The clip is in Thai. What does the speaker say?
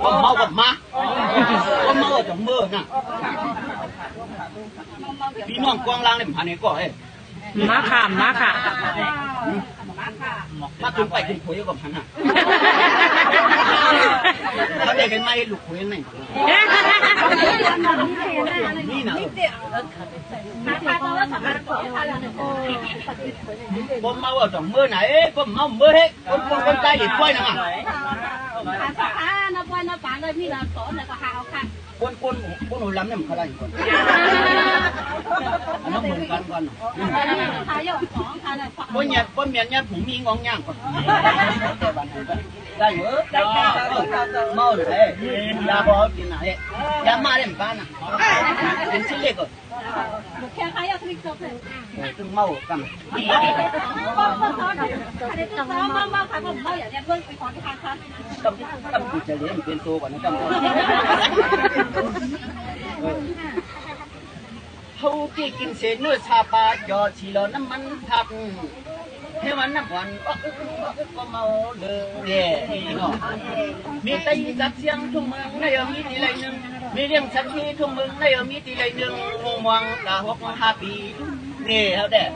ก็เมากับมาก็เมาจากเมื่อน่ะพี่น้องกวางล่างเนี่ยผ่านไหนก็มาค่ะมาค่ะมาถึงไปถึงคุยกับพันอ่ะเขาได้กันไหมลูกคุยยังไงนี่นะผมเมาจากเมื่อไหนผมเมาเมื่อเฮ้คนใจหลีกล้วยนะคนหัวล้ำเนี่ยมันอะไรก่อนอันนั้นเหมือนกันก่อนคนเนี่ยผมมีงองย่างก่อนได้เหรอเมาเลยยาพอกินไหนยามาเล่นบ้านอ่ะเป็นชิ้นเล็กก่อนตึงเมากันต้องกูจะเลี้ยงเป็นตัวก่อนนะต้องเขาที่กินเศษเนื้อชาปลาจอชีโลน้ำมันทับให้วันน้ำวันก็เมาเลยมีตีจัดเสียงทุ่งเมืองในมีตีไรหนึ่งมีเรื่องชักที่ทุ่งเมืองในมีตีไรหนึ่งงูมังกะหก5 ปีนี่เขาเด็ก